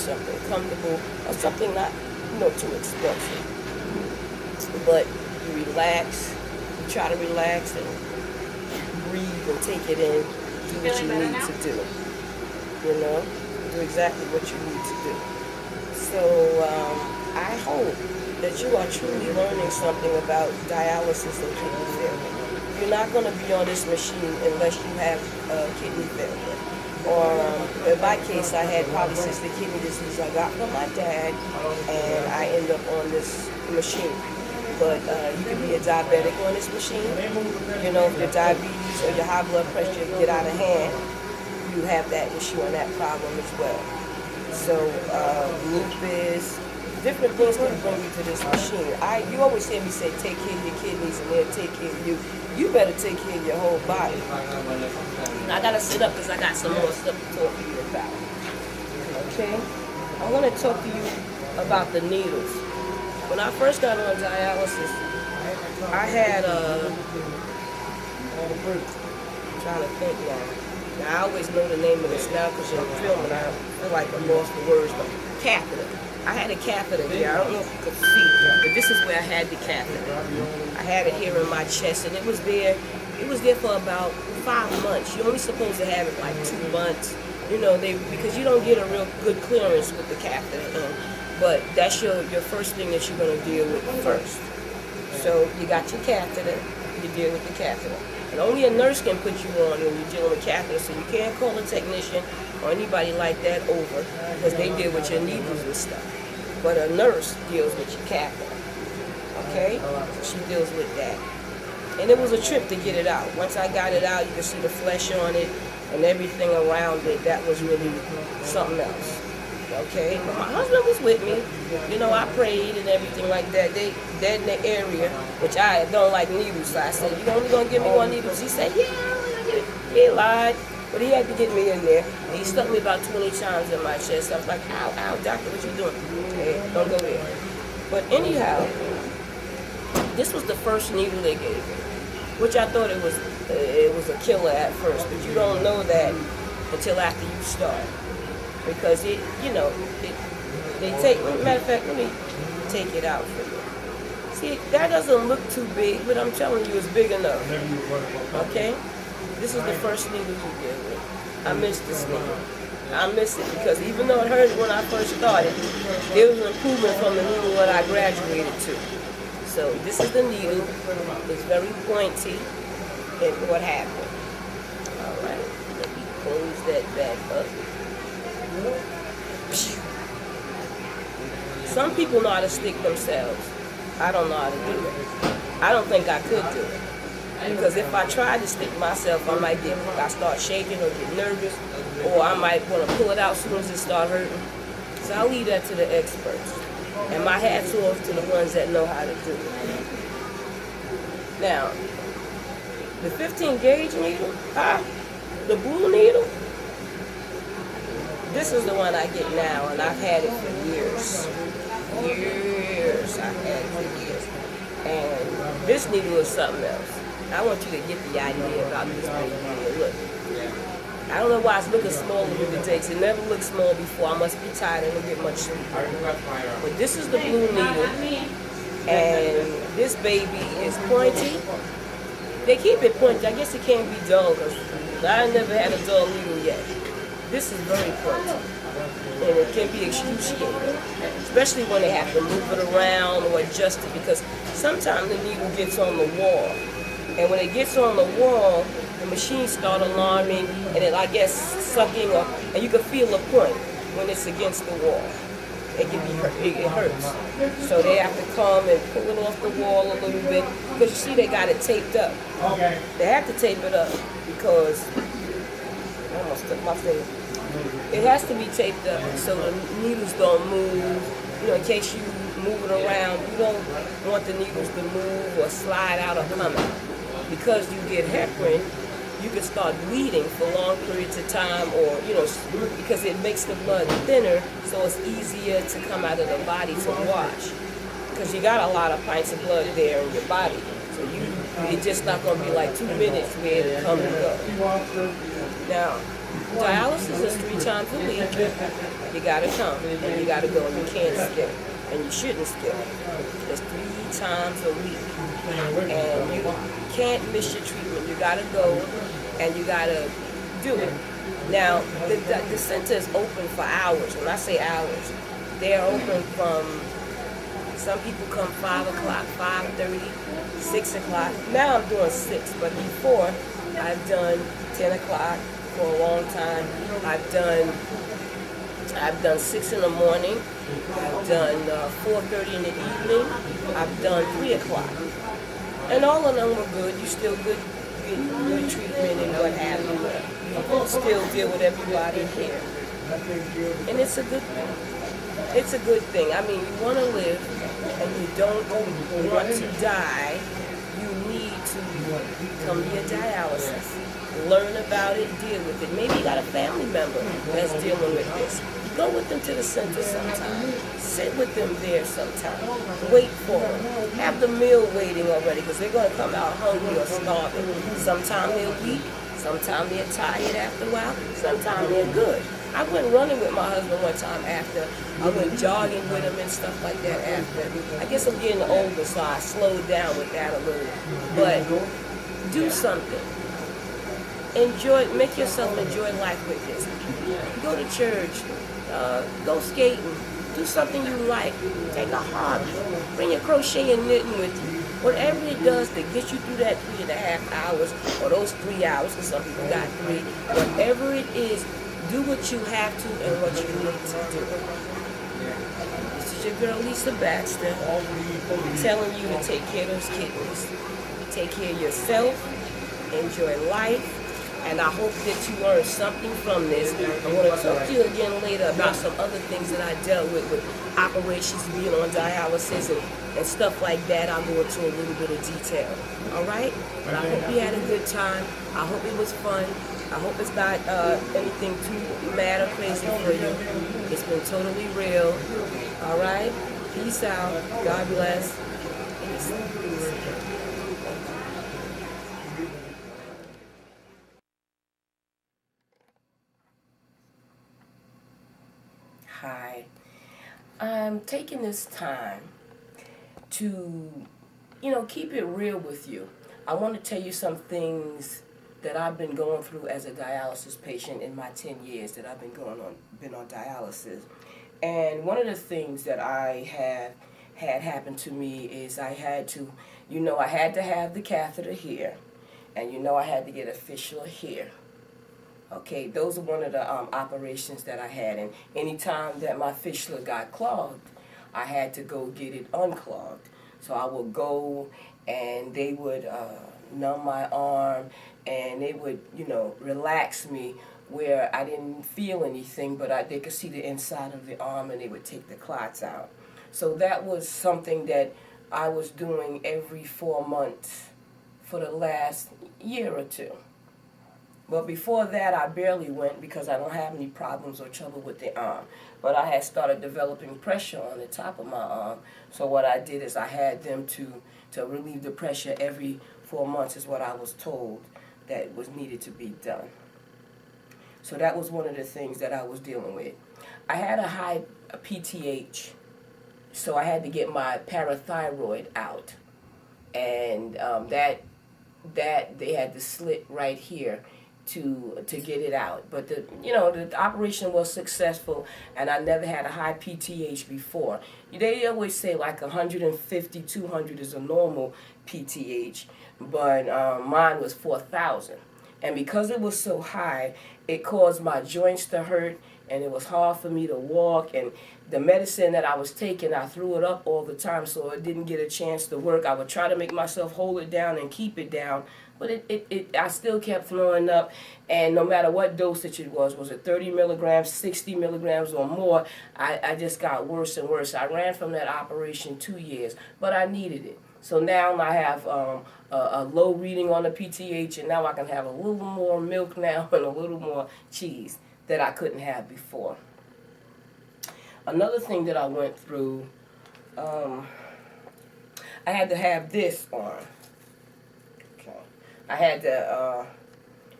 something comfortable or something not, too expensive. But you relax, you try to relax and breathe and take it in, do what you need to do. Do exactly what you need to do. So I hope that you are truly learning something about dialysis and kidney failure. You're not going to be on this machine unless you have kidney failure. Or in my case, I had polycystic kidney disease I got from my dad, and I end up on this machine. But you can be a diabetic on this machine. If your diabetes or your high blood pressure get out of hand, you have that issue and that problem as well. So lupus, different things can bring you to this machine. You always hear me say, take care of your kidneys and they'll take care of you. You better take care of your whole body. I gotta sit up because I got some more stuff to talk to you about. Okay? I want to talk to you about the needles. When I first got on dialysis, I had I'm trying to think now. I always know the name of this now because you're filming. I feel like I lost the words, but catheter. I had a catheter here. I don't know if you could see, but this is where I had the catheter. I had it here in my chest, and it was there. It was there for about 5 months. You're only supposed to have it like 2 months. Because you don't get a real good clearance with the catheter. But that's your first thing that you're going to deal with first. So you got your catheter. You deal with the catheter. And only a nurse can put you on when you're dealing with catheter, so you can't call a technician or anybody like that over because they deal with your needles and stuff. But a nurse deals with your catheter, okay? She deals with that. And it was a trip to get it out. Once I got it out, you could see the flesh on it and everything around it. That was really something else. Okay, but my husband was with me. I prayed and everything like that. They're in the area, which I don't like needles. So I said, you only gonna give me one needle? He said, yeah, I'm gonna give it. He lied, but he had to get me in there. He stuck me about 20 times in my chest. I was like, ow, ow, doctor, what you doing? Hey, don't go there. But anyhow, this was the first needle they gave me, which I thought it was a killer at first, but you don't know that until after you start. Because they take, matter of fact, let me take it out for you. See, that doesn't look too big, but I'm telling you, it's big enough. Okay? This is the first needle you get with. I miss this needle. I miss it because even though it hurt when I first started, there was an improvement from the needle that I graduated to. So this is the needle. It's very pointy. And what happened? All right, let me close that back up. Some people know how to stick themselves. I don't know how to do it. I don't think I could do it. Because if I tried to stick myself, I start shaking or get nervous, or I might want to pull it out as soon as it starts hurting. So I'll leave that to the experts. And my hat's off to the ones that know how to do it. Now, the 15 gauge needle, the blue needle, this is the one I get now, and I've had it for years. I've had it for years. And this needle is something else. I want you to get the idea about this baby here. Look. I don't know why it's looking smaller with the dates. It never looked small before. I must be tired and don't get much sleep. But this is the blue needle. And this baby is pointy. They keep it pointy. I guess it can't be dull because I never had a dull needle yet. This is very pointy. And it can be excruciating, especially when they have to move it around or adjust it, because sometimes the needle gets on the wall. And when it gets on the wall, the machine starts alarming, and it, I guess, sucking up, and you can feel a point when it's against the wall. It can be hurt, it hurts. So they have to come and pull it off the wall a little bit, because you see they got it taped up. They have to tape it up because, I almost took my finger. It has to be taped up so the needles don't move. In case you move it around, you don't want the needles to move or slide out or come out. Because you get heparin, you can start bleeding for long periods of time, or, because it makes the blood thinner, so it's easier to come out of the body to wash. Because you got a lot of pints of blood there in your body. So it's just not going to be like 2 minutes where it come and go. Now, dialysis is 3 times a week. You gotta come and you gotta go. You can't skip, and you shouldn't skip. It's 3 times a week, and you can't miss your treatment. You gotta go, and you gotta do it. Now, the center is open for hours. When I say hours, they are open from, some people come 5 o'clock, 5:30, 6 o'clock. Now I'm doing 6, but before I've done 10 o'clock for a long time. I've done 6 in the morning. I've done 4:30 in the evening. I've done 3 o'clock. And all of them were good. You still get good treatment and what have you. Still deal with everybody here. And it's a good thing. It's a good thing. I mean, you want to live and you don't want to die, you need to come to your dialysis. Learn about it, deal with it. Maybe you got a family member that's dealing with this. Go with them to the center sometime. Sit with them there sometime. Wait for them. Have the meal waiting already, because they're going to come out hungry or starving. Sometimes they're weak. Sometimes they're tired after a while. Sometimes they're good. I went running with my husband one time after. I went jogging with him and stuff like that after. I guess I'm getting older, so I slowed down with that a little. But do something. Enjoy, make yourself enjoy life with this. Go to church, go skating, do something you like, take a hobby, bring your crochet and knitting with you. Whatever it does to get you through that 3.5 hours, or those 3 hours, because some people got 3, whatever it is, do what you have to and what you need to do. This is your girl Lisa Baxter, telling you to take care of those kidneys. Take care of yourself, enjoy life, and I hope that you learned something from this. I'm going to talk to you again later about some other things that I dealt with operations, being on dialysis and stuff like that. I'll go into a little bit of detail. All right? But I hope you had a good time. I hope it was fun. I hope it's not anything too mad or crazy for you. It's been totally real. All right? Peace out. God bless. Peace. Hi. I'm taking this time to, keep it real with you. I want to tell you some things that I've been going through as a dialysis patient in my 10 years that I've been on dialysis. And one of the things that I have had happen to me is I had to have the catheter here, and I had to get a fistula here. Okay, those are one of the operations that I had, and anytime that my fistula got clogged, I had to go get it unclogged. So I would go, and they would numb my arm, and they would, relax me where I didn't feel anything, but they could see the inside of the arm, and they would take the clots out. So that was something that I was doing every 4 months for the last year or two. But before that, I barely went because I don't have any problems or trouble with the arm. But I had started developing pressure on the top of my arm. So what I did is I had them to relieve the pressure every 4 months is what I was told that was needed to be done. So that was one of the things that I was dealing with. I had a high PTH, so I had to get my parathyroid out. And that they had to slit right here to get it out. But the operation was successful, and I never had a high PTH before. They always say like 150, 200 is a normal PTH, but mine was 4,000. And because it was so high, it caused my joints to hurt, and it was hard for me to walk. And the medicine that I was taking, I threw it up all the time, so it didn't get a chance to work. I would try to make myself hold it down and keep it down, but I still kept throwing up. And no matter what dosage it was it 30 milligrams, 60 milligrams or more, I just got worse and worse. I ran from that operation 2 years, but I needed it. So now I have a low reading on the PTH, and now I can have a little more milk now and a little more cheese that I couldn't have before. Another thing that I went through, I had to have this on. Okay, I had to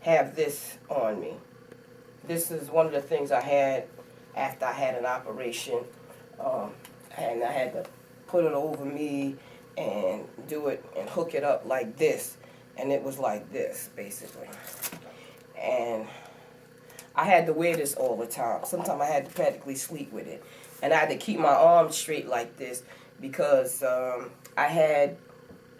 have this on me. This is one of the things I after I had an operation, and I had to put it over me and do it and hook it up like this, and it was like this basically, and I had to wear this all the time. Sometimes I had to practically sleep with it, and I had to keep my arms straight like this because I had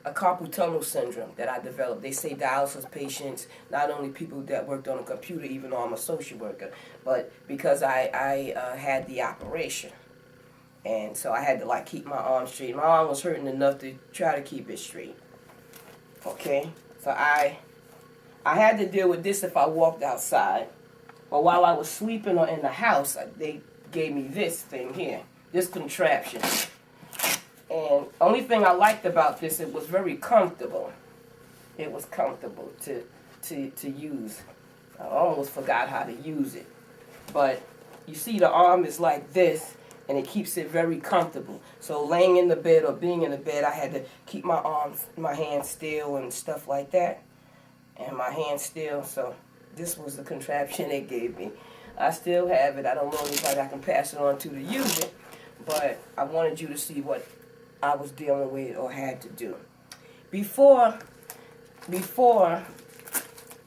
a carpal tunnel syndrome that I developed. They say dialysis patients, not only people that worked on a computer, even though I'm a social worker, but because I had the operation. And so I had to like keep my arm straight. My arm was hurting enough to try to keep it straight. Okay? So I had to deal with this if I walked outside. But while I was sleeping or in the house, they gave me this thing here, this contraption. And only thing I liked about this, it was very comfortable. It was comfortable to use. I almost forgot how to use it. But you see the arm is like this, and it keeps it very comfortable. So laying in the bed or being in the bed, I had to keep my arms, my hands still and stuff like that. And my hands still, so this was the contraption they gave me. I still have it. I don't know anybody I can pass it on to use it, but I wanted you to see what I was dealing with or had to do. Before,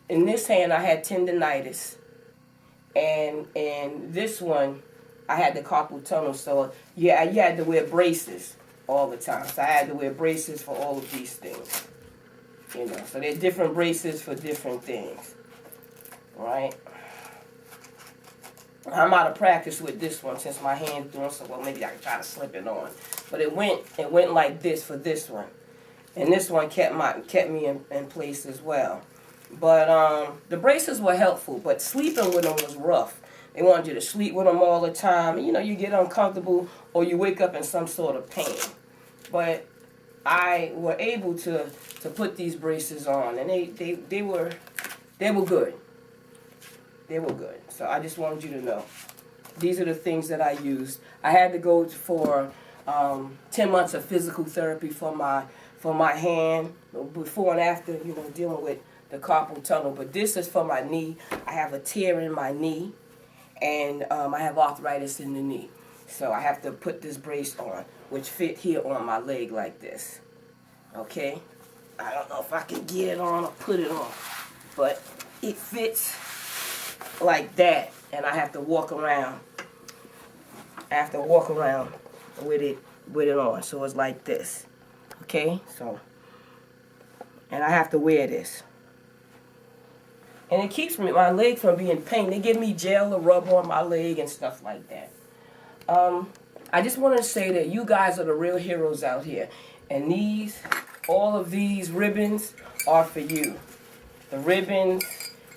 in this hand I had tendinitis, and this one I had the carpal tunnel, so yeah, you had to wear braces all the time. So I had to wear braces for all of these things. You know, so they're different braces for different things. Right? I'm out of practice with this one since my hand's doing so well. Maybe I can try to slip it on. But it went like this for this one. And this one kept me in place as well. But the braces were helpful, but sleeping with them was rough. They wanted you to sleep with them all the time. And, you know, you get uncomfortable or you wake up in some sort of pain. But I were able to put these braces on, and they were good. They were good. So I just wanted you to know. These are the things that I used. I had to go for 10 months of physical therapy for my hand, before and after, you know, dealing with the carpal tunnel. But this is for my knee. I have a tear in my knee, and I have arthritis in the knee. So I have to put this brace on, which fit here on my leg like this. Okay? I don't know if I can get it on or put it on, but it fits like that, and I have to walk around. I have to walk around with it on, so it's like this. Okay? So, and I have to wear this. And it keeps my leg from being in pain. They give me gel or rub on my leg and stuff like that. I just want to say that you guys are the real heroes out here. And all of these ribbons are for you. The ribbons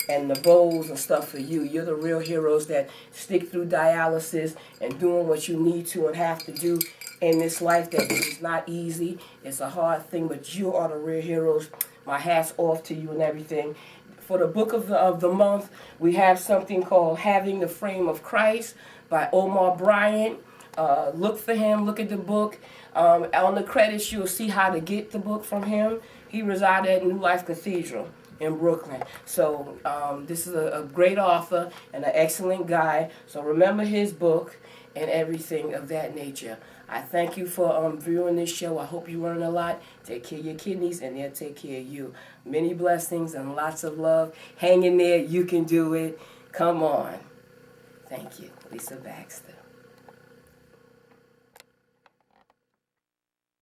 and the bows and stuff for you. You're the real heroes that stick through dialysis and doing what you need to and have to do in this life that is not easy. It's a hard thing, but you are the real heroes. My hat's off to you and everything. For the book of the month, we have something called Having the Frame of Christ by Omar Bryant. Look for him. Look at the book. On the credits, you'll see how to get the book from him. He resided at New Life Cathedral in Brooklyn. So this is a great author and an excellent guy. So remember his book and everything of that nature. I thank you for viewing this show. I hope you learn a lot. Take care of your kidneys, and they'll take care of you. Many blessings and lots of love. Hang in there. You can do it. Come on. Thank you. Lisa Baxter.